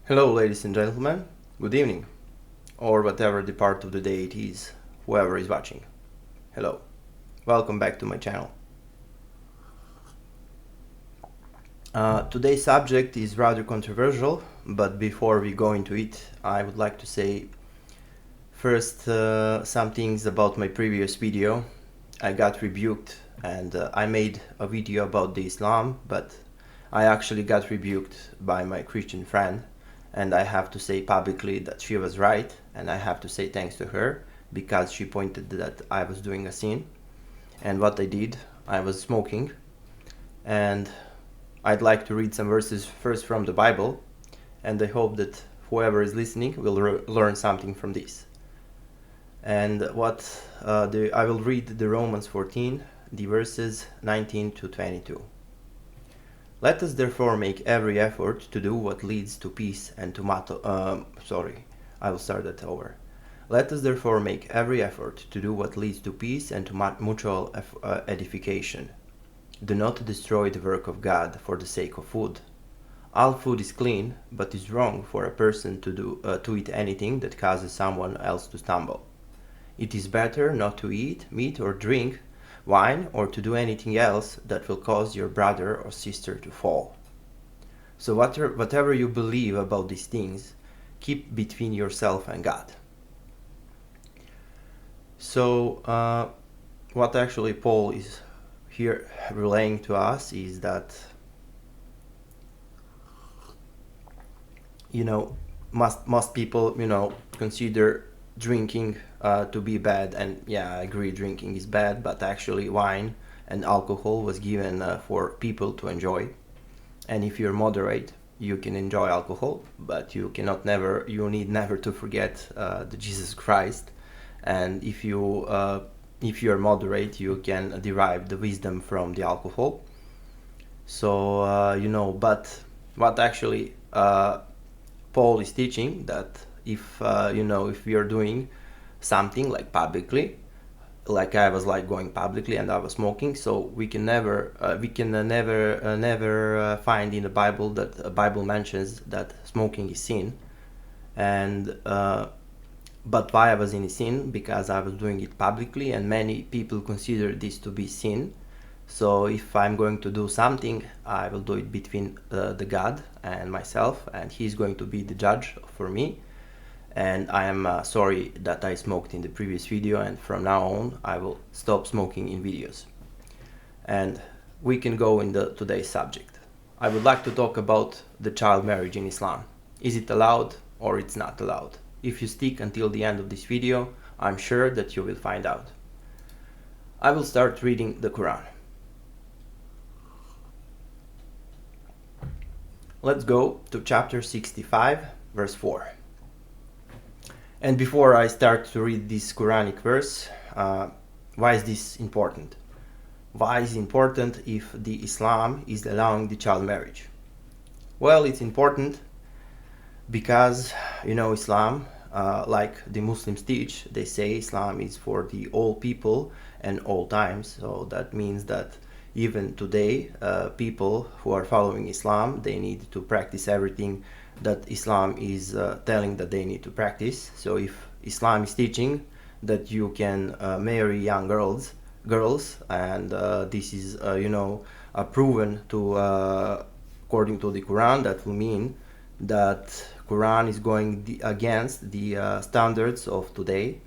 Hello, ladies and gentlemen. Good evening, or whatever the part of the day it is, whoever is watching. Hello. Welcome back to my channel. Today's subject is rather controversial, but before we go into it, I would like to say first some things about my previous video. I got rebuked and I made a video about the Islam, but I actually got rebuked by my Christian friend, and I have to say publicly that she was right, and I have to say thanks to her because she pointed that I was doing a sin. And what I did, I was smoking, and I'd like to read some verses first from the Bible, and I hope that whoever is listening will learn something from this. And I will read the Romans 14, the verses 19 to 22. Let us therefore make every effort to do what leads to peace and to Let us therefore make every effort to do what leads to peace and to mutual edification. Do not destroy the work of God for the sake of food. All food is clean, but it's wrong for a person to eat anything that causes someone else to stumble. It is better not to eat meat or drink wine or to do anything else that will cause your brother or sister to fall. So whatever you believe about these things, keep between yourself and God. So what actually Paul is here relaying to us is that, most people, consider drinking to be bad, and yeah, I agree, drinking is bad, but actually wine and alcohol was given for people to enjoy. And if you're moderate, you can enjoy alcohol, but you need never to forget the Jesus Christ. And if you are moderate, you can derive the wisdom from the alcohol. So but what actually Paul is teaching, that if we are doing something like publicly, like I was going publicly and I was smoking, so we can never find in the Bible that the Bible mentions that smoking is sin. And but why I was in sin? Because I was doing it publicly, and many people consider this to be sin. So if I'm going to do something, I will do it between the God and myself, and He's going to be the judge for me. And I am sorry that I smoked in the previous video, and from now on I will stop smoking in videos. And we can go in today's subject. I would like to talk about the child marriage in Islam. Is it allowed or it's not allowed? If you stick until the end of this video, I'm sure that you will find out. I will start reading the Quran. Let's go to chapter 65, verse 4. And before I start to read this Quranic verse, why is this important? Why is it important if the Islam is allowing the child marriage? Well, it's important because, Islam, like the Muslims teach, they say Islam is for the all people and all times. So that means that even today, people who are following Islam, they need to practice everything that Islam is telling that they need to practice. So if Islam is teaching that you can marry young girls, and this is proven to according to the Quran, that will mean that Quran is going against the standards of today.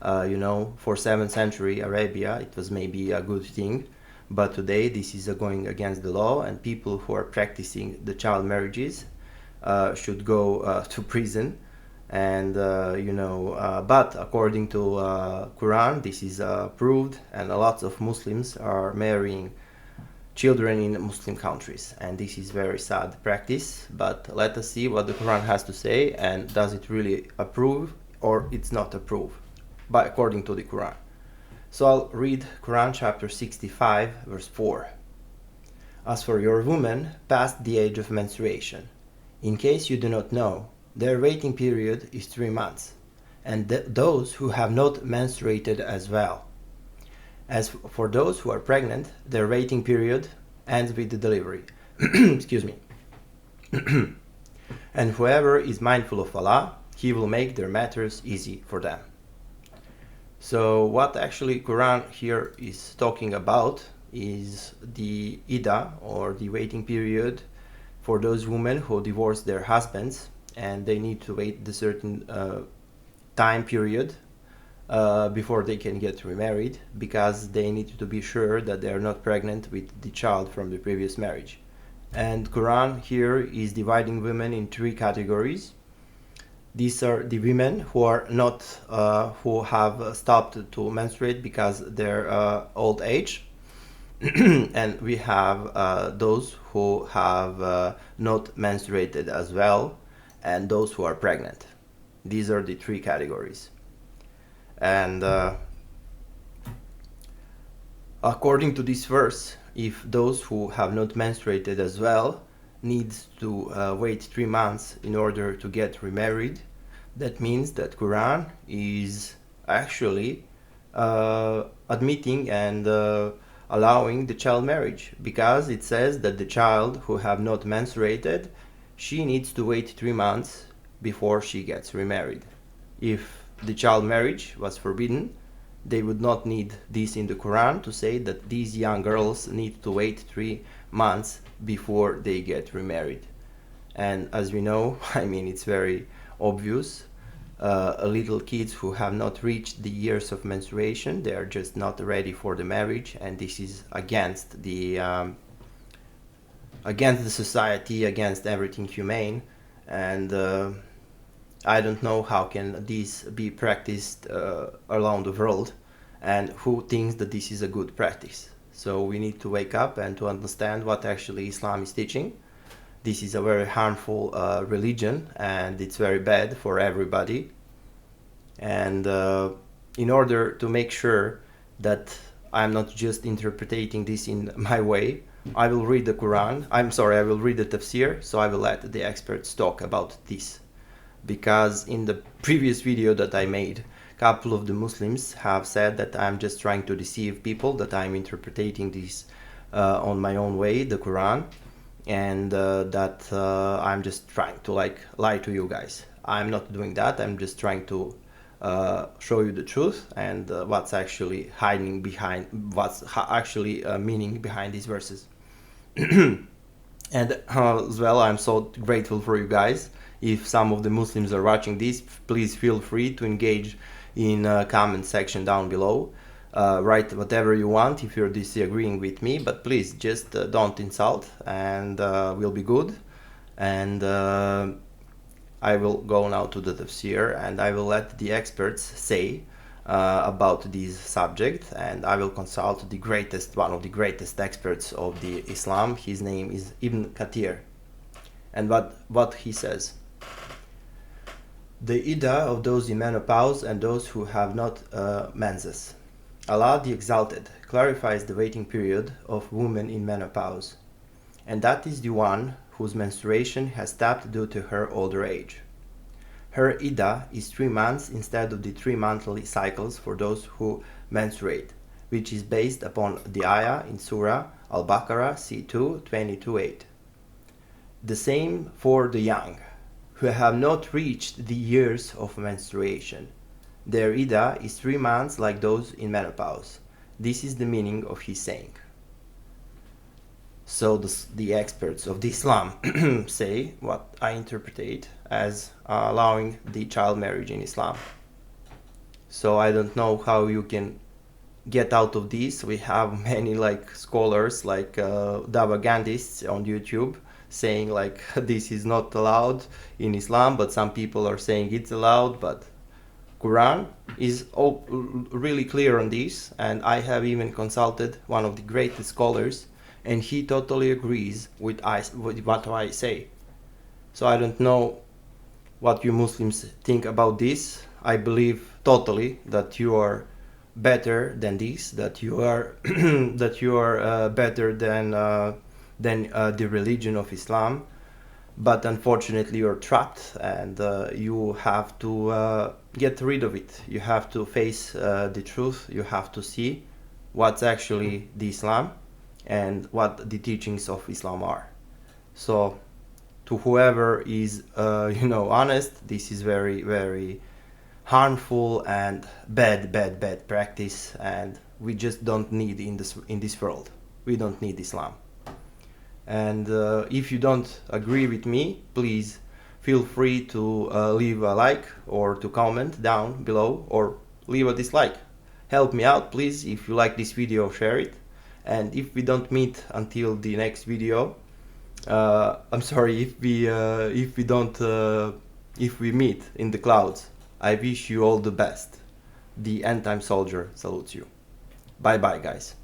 For 7th century Arabia, it was maybe a good thing, but today this is going against the law, and people who are practicing the child marriages should go to prison. And but according to Quran, this is proved, and lots of Muslims are marrying children in Muslim countries, and this is very sad practice. But let us see what the Quran has to say, and does it really approve or it's not approved by according to the Quran. So I'll read Quran chapter 65, verse 4. As for your women past the age of menstruation, in case you do not know, their waiting period is 3 months, and those who have not menstruated as well. As for those who are pregnant, their waiting period ends with the delivery. Excuse me. And whoever is mindful of Allah, He will make their matters easy for them. So what actually Quran here is talking about is the Ida, or the waiting period for those women who divorce their husbands and they need to wait the certain time period before they can get remarried, because they need to be sure that they are not pregnant with the child from the previous marriage. And Quran here is dividing women in three categories. These are the women who are not who have stopped to menstruate because they're old age, and we have those who have not menstruated as well, and those who are pregnant. These are the three categories. And according to this verse, if those who have not menstruated as well needs to wait 3 months in order to get remarried, that means that Quran is actually admitting and allowing the child marriage, because it says that the child who have not menstruated, she needs to wait 3 months before she gets remarried. If the child marriage was forbidden, they would not need this in the Quran to say that these young girls need to wait 3 months before they get remarried. And as we know, I mean, it's very obvious. Little kids who have not reached the years of menstruation, they are just not ready for the marriage, and this is against the society, against everything humane. And I don't know how can this be practiced around the world, and who thinks that this is a good practice. So we need to wake up and to understand what actually Islam is teaching. This is a very harmful religion, and it's very bad for everybody. And in order to make sure that I'm not just interpreting this in my way, I will read the Quran. I will read the tafsir, so I will let the experts talk about this. Because in the previous video that I made, a couple of the Muslims have said that I'm just trying to deceive people, that I'm interpreting this on my own way, the Quran, and that I'm just trying to lie to you guys. I'm not doing that. I'm just trying to show you the truth and what's actually hiding behind, what's actually meaning behind these verses. And as well, I'm so grateful for you guys. If some of the Muslims are watching this, please feel free to engage in comment section down below. Write whatever you want if you're disagreeing with me, but please just don't insult, and we'll be good. And I will go now to the tafsir, and I will let the experts say about this subject, and I will consult the greatest, one of the greatest experts of the Islam. His name is Ibn Kathir. And what he says: the Ida of those in menopause and those who have not menses. Allah the Exalted clarifies the waiting period of women in menopause, and that is the one whose menstruation has stopped due to her older age. Her Ida is 3 months instead of the 3 monthly cycles for those who menstruate, which is based upon the ayah in Surah Al-Baqarah C2 22:8. The same for the young, who have not reached the years of menstruation. Their Ida is 3 months like those in menopause. This is the meaning of his saying. So the experts of the Islam say what I interpret as allowing the child marriage in Islam. So I don't know how you can get out of this. We have many scholars, dawagandists on YouTube, saying this is not allowed in Islam, but some people are saying it's allowed. But Quran is really clear on this, and I have even consulted one of the greatest scholars, and he totally agrees with what I say. So I don't know what you Muslims think about this. I believe totally that you are better than this, that you are better than the religion of Islam. But unfortunately you're trapped, and you have to get rid of it. You have to face the truth. You have to see what's actually the Islam and what the teachings of Islam are. So to whoever is honest. This is very, very harmful and bad practice, and we just don't need in this world. We don't need Islam. And if you don't agree with me, please feel free to leave a like or to comment down below or leave a dislike. Help me out, please. If you like this video, share it. And if we don't meet until the next video, I'm sorry, if we meet in the clouds, I wish you all the best. The End Time Soldier salutes you. Bye bye, guys.